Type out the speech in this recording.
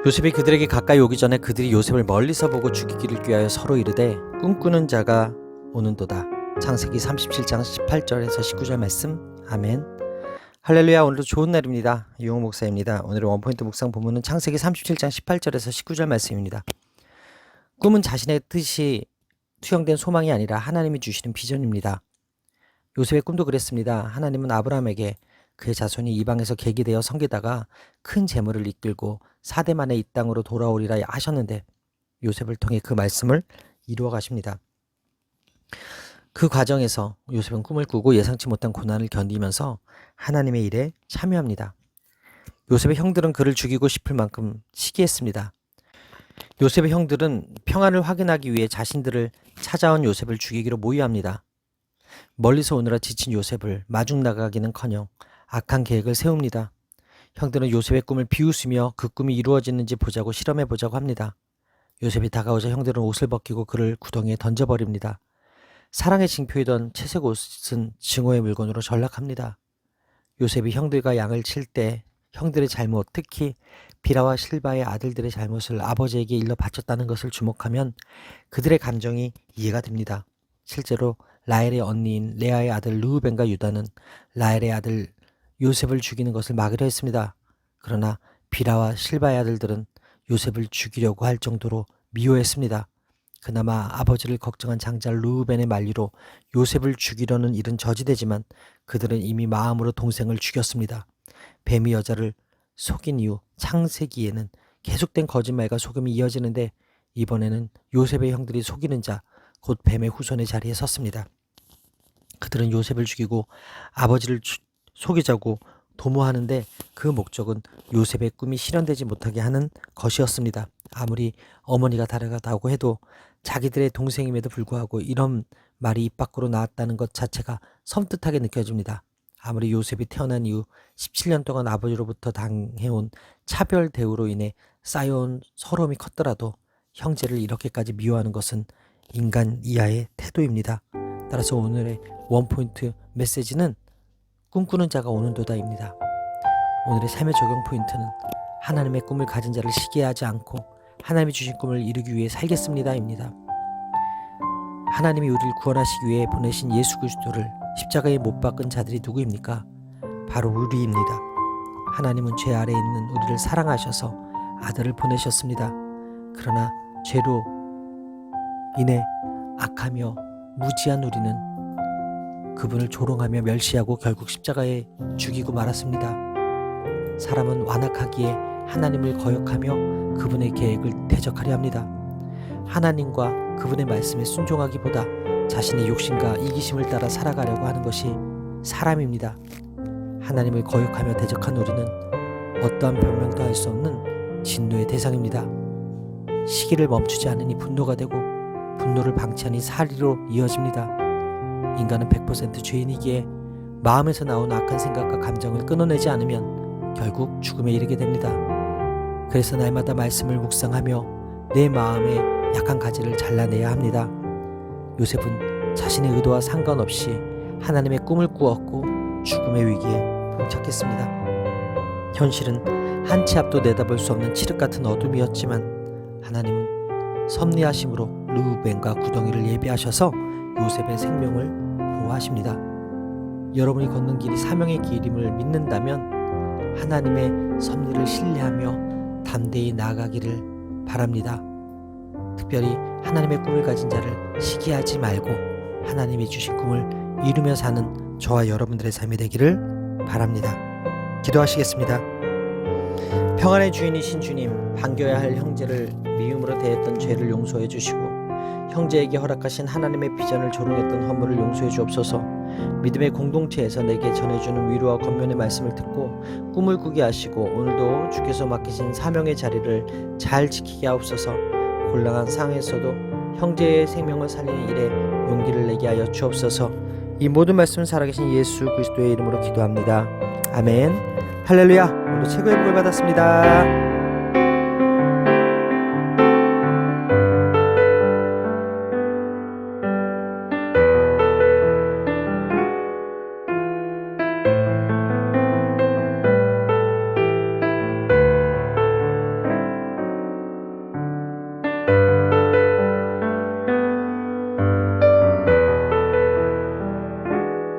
요셉이 그들에게 가까이 오기 전에 그들이 요셉을 멀리서 보고 죽이기를 꾀하여 서로 이르되 꿈꾸는 자가 오는도다. 창세기 37장 18절에서 19절 말씀. 아멘. 할렐루야. 오늘도 좋은 날입니다. 유홍 목사입니다. 오늘의 원포인트 묵상 본문은 창세기 37장 18절에서 19절 말씀입니다. 꿈은 자신의 뜻이 투영된 소망이 아니라 하나님이 주시는 비전입니다. 요셉의 꿈도 그랬습니다. 하나님은 아브라함에게 그의 자손이 이방에서 계기되어 섬기다가 큰 재물을 이끌고 4대 만에 이 땅으로 돌아오리라 하셨는데 요셉을 통해 그 말씀을 이루어 가십니다. 그 과정에서 요셉은 꿈을 꾸고 예상치 못한 고난을 견디면서 하나님의 일에 참여합니다. 요셉의 형들은 그를 죽이고 싶을 만큼 시기했습니다. 요셉의 형들은 평안을 확인하기 위해 자신들을 찾아온 요셉을 죽이기로 모의합니다. 멀리서 오느라 지친 요셉을 마중 나가기는커녕 악한 계획을 세웁니다. 형들은 요셉의 꿈을 비웃으며 그 꿈이 이루어지는지 보자고 실험해보자고 합니다. 요셉이 다가오자 형들은 옷을 벗기고 그를 구덩이에 던져버립니다. 사랑의 징표이던 채색 옷은 증오의 물건으로 전락합니다. 요셉이 형들과 양을 칠 때 형들의 잘못, 특히 비라와 실바의 아들들의 잘못을 아버지에게 일러 바쳤다는 것을 주목하면 그들의 감정이 이해가 됩니다. 실제로 라헬의 언니인 레아의 아들 르우벤과 유다는 라헬의 아들 요셉을 죽이는 것을 막으려 했습니다. 그러나 비라와 실바의 아들들은 요셉을 죽이려고 할 정도로 미워했습니다. 그나마 아버지를 걱정한 장자 르우벤의 만리로 요셉을 죽이려는 일은 저지되지만 그들은 이미 마음으로 동생을 죽였습니다. 뱀이 여자를 속인 이후 창세기에는 계속된 거짓말과 속임이 이어지는데 이번에는 요셉의 형들이 속이는 자, 곧 뱀의 후손의 자리에 섰습니다. 그들은 요셉을 죽이고 아버지를 속이자고 도모하는데 그 목적은 요셉의 꿈이 실현되지 못하게 하는 것이었습니다. 아무리 어머니가 다르다고 해도 자기들의 동생임에도 불구하고 이런 말이 입 밖으로 나왔다는 것 자체가 섬뜩하게 느껴집니다. 아무리 요셉이 태어난 이후 17년 동안 아버지로부터 당해온 차별 대우로 인해 쌓여온 서러움이 컸더라도 형제를 이렇게까지 미워하는 것은 인간 이하의 태도입니다. 따라서 오늘의 원포인트 메시지는 꿈꾸는 자가 오는도다입니다. 오늘의 삶의 적용 포인트는 하나님의 꿈을 가진 자를 시기하지 않고 하나님이 주신 꿈을 이루기 위해 살겠습니다입니다. 하나님이 우리를 구원하시기 위해 보내신 예수 그리스도를 십자가에 못 박은 자들이 누구입니까? 바로 우리입니다. 하나님은 죄 아래에 있는 우리를 사랑하셔서 아들을 보내셨습니다. 그러나 죄로 인해 악하며 무지한 우리는 그분을 조롱하며 멸시하고 결국 십자가에 죽이고 말았습니다. 사람은 완악하기에 하나님을 거역하며 그분의 계획을 대적하려 합니다. 하나님과 그분의 말씀에 순종하기보다 자신의 욕심과 이기심을 따라 살아가려고 하는 것이 사람입니다. 하나님을 거역하며 대적한 우리는 어떠한 변명도 할 수 없는 진노의 대상입니다. 시기를 멈추지 않으니 분노가 되고 분노를 방치하니 살이로 이어집니다. 인간은 100% 죄인이기에 마음에서 나온 악한 생각과 감정을 끊어내지 않으면 결국 죽음에 이르게 됩니다. 그래서 날마다 말씀을 묵상하며 내 마음의 약한 가지를 잘라내야 합니다. 요셉은 자신의 의도와 상관없이 하나님의 꿈을 꾸었고 죽음의 위기에 봉착했습니다. 현실은 한 치 앞도 내다볼 수 없는 칠흑 같은 어둠이었지만 하나님은 섭리하심으로 르우벤과 구덩이를 예비하셔서 요셉의 생명을 보호하십니다. 여러분이 걷는 길이 사명의 길임을 믿는다면 하나님의 섭리를 신뢰하며 담대히 나아가기를 바랍니다. 특별히 하나님의 꿈을 가진 자를 시기하지 말고 하나님이 주신 꿈을 이루며 사는 저와 여러분들의 삶이 되기를 바랍니다. 기도하시겠습니다. 평안의 주인이신 주님, 반겨야 할 형제를 미움으로 대했던 죄를 용서해 주시고 형제에게 허락하신 하나님의 비전을 조롱했던 허물을 용서해 주옵소서. 믿음의 공동체에서 내게 전해주는 위로와 권면의 말씀을 듣고 꿈을 꾸게 하시고 오늘도 주께서 맡기신 사명의 자리를 잘 지키게 하옵소서. 곤란한 상황에서도 형제의 생명을 살리는 일에 용기를 내게 하여 주옵소서. 이 모든 말씀은 살아계신 예수 그리스도의 이름으로 기도합니다. 아멘. 할렐루야. 오늘도 최고의 복을 받았습니다.